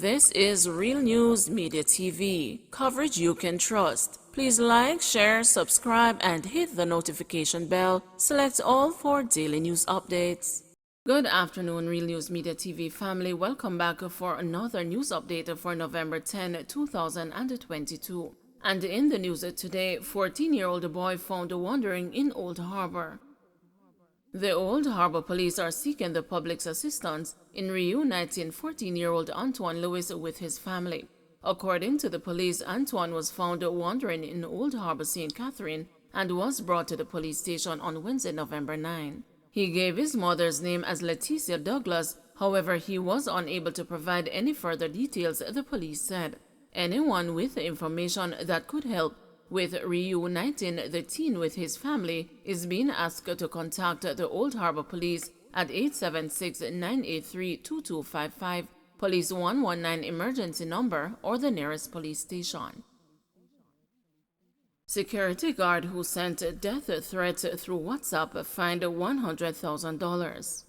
This is Real News Media TV, coverage you can trust. Please like, share, subscribe, and hit the notification bell. Select all for daily news updates. Good afternoon, Real News Media TV family. Welcome back for another news update for November 10, 2022. And in the news today, 14-year-old boy found wandering in Old Harbor. The Old Harbor police are seeking the public's assistance in reuniting 14-year-old Antoine Lewis with his family. According to the police, Antoine was found wandering in Old Harbor, St. Catherine, and was brought to the police station on Wednesday, November 9. He gave his mother's name as Leticia Douglas. However, he was unable to provide any further details, the police said. Anyone with information that could help with reuniting the teen with his family is being asked to contact the Old Harbor Police at 876-983-2255, Police 119 emergency number, or the nearest police station. Security guard who sent death threats through WhatsApp fined $100,000.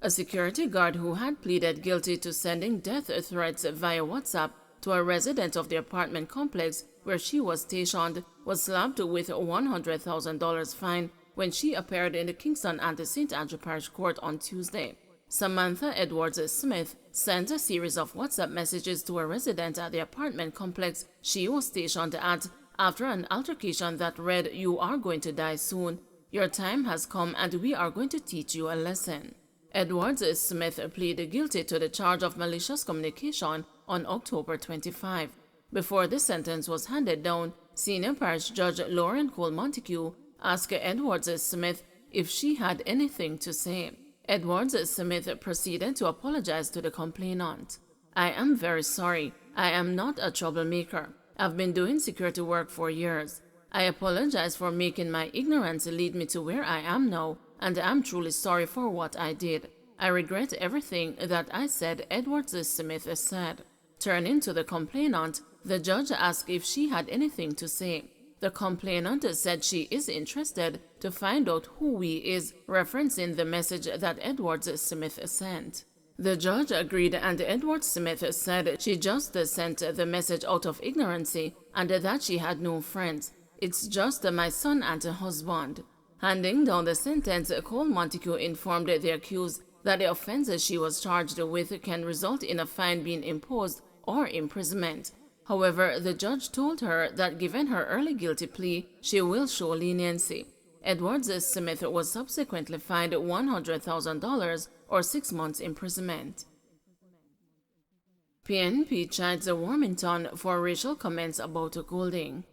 A security guard who had pleaded guilty to sending death threats via WhatsApp to a resident of the apartment complex where she was stationed was slapped with a $100,000 fine when she appeared in the Kingston and St. Andrew Parish Court on Tuesday. Samantha Edwards-Smith sent a series of WhatsApp messages to a resident at the apartment complex she was stationed at after an altercation that read, "You are going to die soon. Your time has come and we are going to teach you a lesson." Edwards-Smith pleaded guilty to the charge of malicious communication on October 25. Before the sentence was handed down, Senior Parish Judge Lauren Cole Montague asked Edwards-Smith if she had anything to say. Edwards-Smith proceeded to apologize to the complainant. "I am very sorry. I am not a troublemaker. I've been doing security work for years. I apologize for making my ignorance lead me to where I am now, and I'm truly sorry for what I did. I regret everything that I said," Edwards-Smith said. Turning to the complainant, the judge asked if she had anything to say. The complainant said she is interested to find out who he is, referencing the message that Edwards-Smith sent. The judge agreed, and Edwards-Smith said she just sent the message out of ignorance and that she had no friends. "It's just my son and husband." Handing down the sentence, Cole Montague informed the accused that the offenses she was charged with can result in a fine being imposed or imprisonment. However, the judge told her that given her early guilty plea, she will show leniency. Edwards-Smith was subsequently fined $100,000 or 6 months imprisonment. PNP chides Warmington for racial comments about Golding.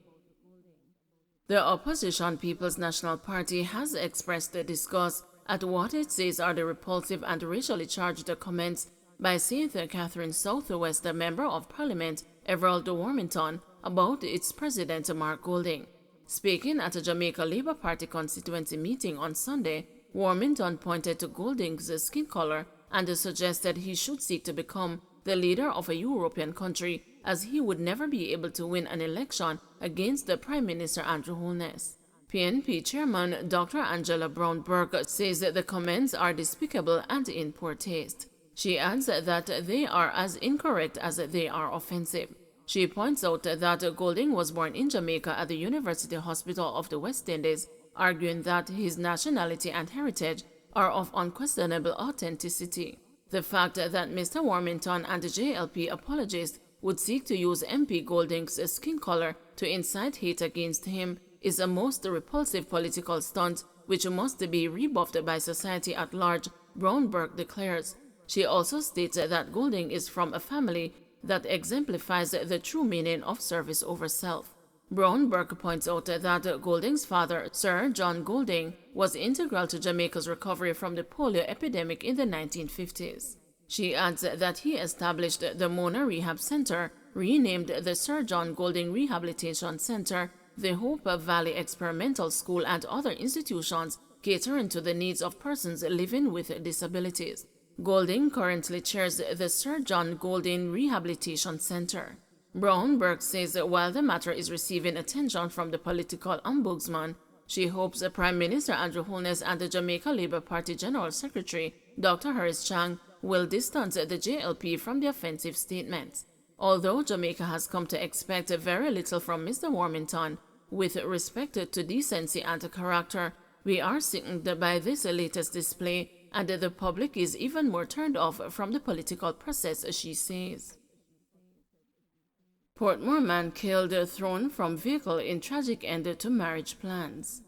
The opposition People's National Party has expressed disgust at what it says are the repulsive and racially charged comments by St. Catherine Southwest Member of Parliament Everald Warmington about its president Mark Golding. Speaking at a Jamaica Labour Party constituency meeting on Sunday, Warmington pointed to Golding's skin color and suggested he should seek to become the leader of a European country, as he would never be able to win an election against the Prime Minister Andrew Holness. PNP Chairman Dr. Angela Brown-Burke says that the comments are despicable and in poor taste. She adds that they are as incorrect as they are offensive. She points out that Golding was born in Jamaica at the University Hospital of the West Indies, arguing that his nationality and heritage are of unquestionable authenticity. The fact that Mr. Warmington and the JLP apologists would seek to use MP Golding's skin color to incite hate against him is a most repulsive political stunt which must be rebuffed by society at large, Brown-Burke declares. She also states that Golding is from a family that exemplifies the true meaning of service over self. Brown-Burke points out that Golding's father, Sir John Golding, was integral to Jamaica's recovery from the polio epidemic in the 1950s. She adds that he established the Mona Rehab Center, renamed the Sir John Golding Rehabilitation Center, the Hope Valley Experimental School, and other institutions catering to the needs of persons living with disabilities. Golding currently chairs the Sir John Golding Rehabilitation Center. Brown-Burke says that while the matter is receiving attention from the political ombudsman, she hopes Prime Minister Andrew Holness and the Jamaica Labour Party General Secretary Dr. Harris Chang will distance the JLP from the offensive statements. Although Jamaica has come to expect very little from Mr. Warmington with respect to decency and character, we are sickened by this latest display, and the public is even more turned off from the political process, she says. Portmore man killed, thrown from vehicle in tragic end to marriage plans.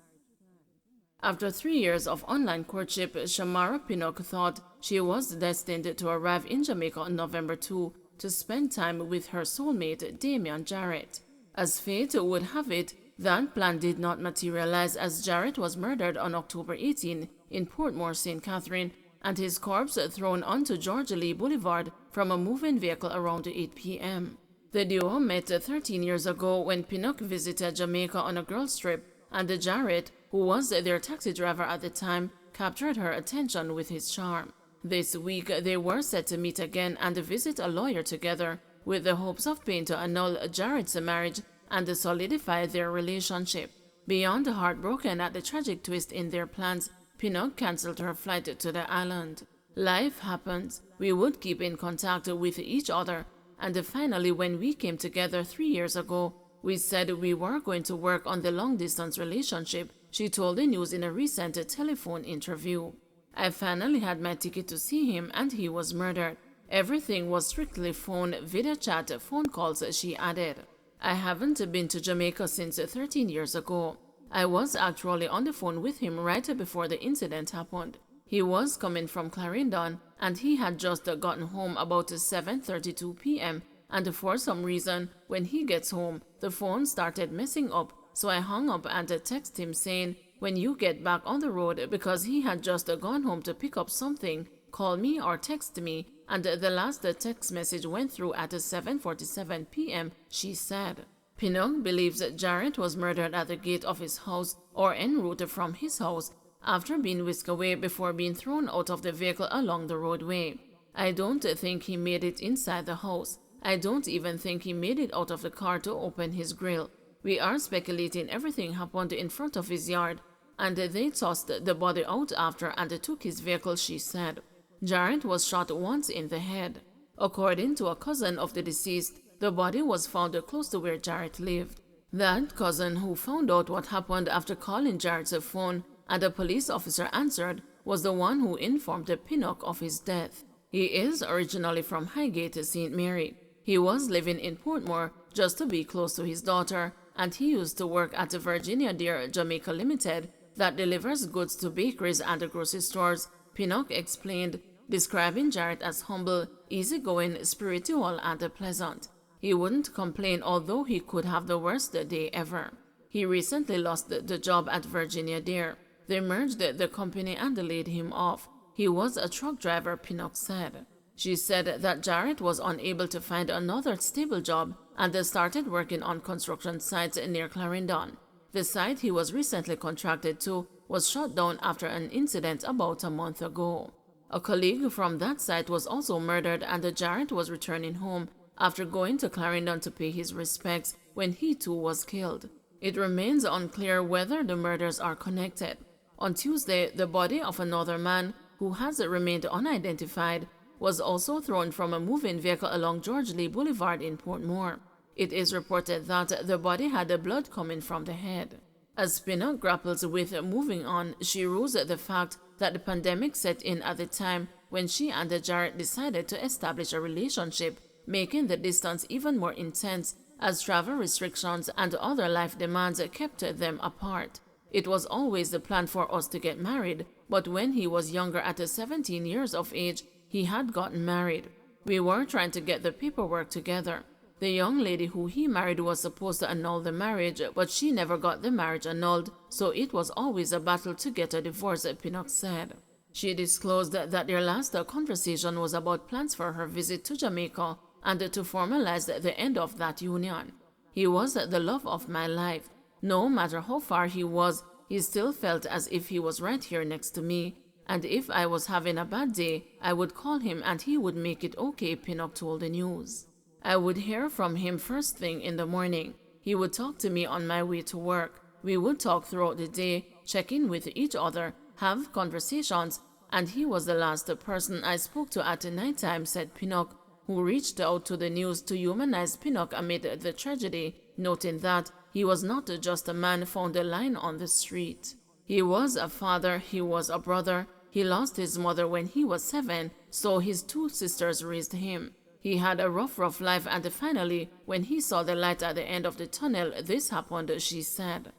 After 3 years of online courtship, Shamara Pinnock thought she was destined to arrive in Jamaica on November 2 to spend time with her soulmate, Damian Jarrett. As fate would have it, that plan did not materialize as Jarrett was murdered on October 18 in Portmore, St. Catherine, and his corpse thrown onto George Lee Boulevard from a moving vehicle around 8 p.m. The duo met 13 years ago when Pinnock visited Jamaica on a girls' trip, and Jarrett, who was their taxi driver at the time, captured her attention with his charm. This week, they were set to meet again and visit a lawyer together, with the hopes of paying to annul Jarrett's marriage and solidify their relationship. Beyond heartbroken at the tragic twist in their plans, Pinnock cancelled her flight to the island. Life happens. We would keep in contact with each other, and finally when we came together 3 years ago, we said we were going to work on the long-distance relationship, she told the news in a recent telephone interview. I finally had my ticket to see him and he was murdered. Everything was strictly phone, video chat, phone calls, she added. I haven't been to Jamaica since 13 years ago. I was actually on the phone with him right before the incident happened. He was coming from Clarendon and he had just gotten home about 7:32 p.m. and for some reason, when he gets home, the phone started messing up, so I hung up and texted him saying, when you get back on the road, because he had just gone home to pick up something, call me or text me, and the last text message went through at 7:47 p.m., she said. Pinnock believes Jarrett was murdered at the gate of his house or en route from his house after being whisked away before being thrown out of the vehicle along the roadway. I don't think he made it inside the house. I don't even think he made it out of the car to open his grill. We are speculating everything happened in front of his yard, and they tossed the body out after and took his vehicle, she said. Jarrett was shot once in the head. According to a cousin of the deceased, the body was found close to where Jarrett lived. That cousin, who found out what happened after calling Jarrett's phone and a police officer answered, was the one who informed Pinnock of his death. He is originally from Highgate, St. Mary. He was living in Portmore just to be close to his daughter, and he used to work at Virginia Dare Jamaica Limited that delivers goods to bakeries and grocery stores, Pinnock explained, describing Jarrett as humble, easygoing, spiritual, and pleasant. He wouldn't complain, although he could have the worst day ever. He recently lost the job at Virginia Dare. They merged the company and laid him off. He was a truck driver, Pinnock said. She said that Jarrett was unable to find another stable job and started working on construction sites near Clarendon. The site he was recently contracted to was shut down after an incident about a month ago. A colleague from that site was also murdered, and Jarrett was returning home after going to Clarendon to pay his respects when he too was killed. It remains unclear whether the murders are connected. On Tuesday, the body of another man, who has remained unidentified, was also thrown from a moving vehicle along George Lee Boulevard in Portmore. It is reported that the body had blood coming from the head. As Pinnock grapples with moving on, she rues the fact that the pandemic set in at the time when she and Jarrett decided to establish a relationship, making the distance even more intense as travel restrictions and other life demands kept them apart. It was always the plan for us to get married, but when he was younger at 17 years of age, he had gotten married. We were trying to get the paperwork together. The young lady who he married was supposed to annul the marriage, but she never got the marriage annulled, so it was always a battle to get a divorce, Pinnock said. She disclosed that their last conversation was about plans for her visit to Jamaica and to formalize the end of that union. He was the love of my life. No matter how far he was, he still felt as if he was right here next to me, and if I was having a bad day, I would call him and he would make it okay, Pinnock told the news. I would hear from him first thing in the morning. He would talk to me on my way to work. We would talk throughout the day, check in with each other, have conversations, and he was the last person I spoke to at night time, said Pinnock, who reached out to the news to humanize Pinnock amid the tragedy, noting that he was not just a man found lying on the street. He was a father, he was a brother. He lost his mother when he was 7, so his 2 sisters raised him. He had a rough life, and finally, when he saw the light at the end of the tunnel, this happened, she said.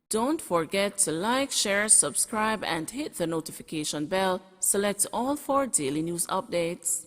Don't forget to like, share, subscribe, and hit the notification bell. Select all for daily news updates.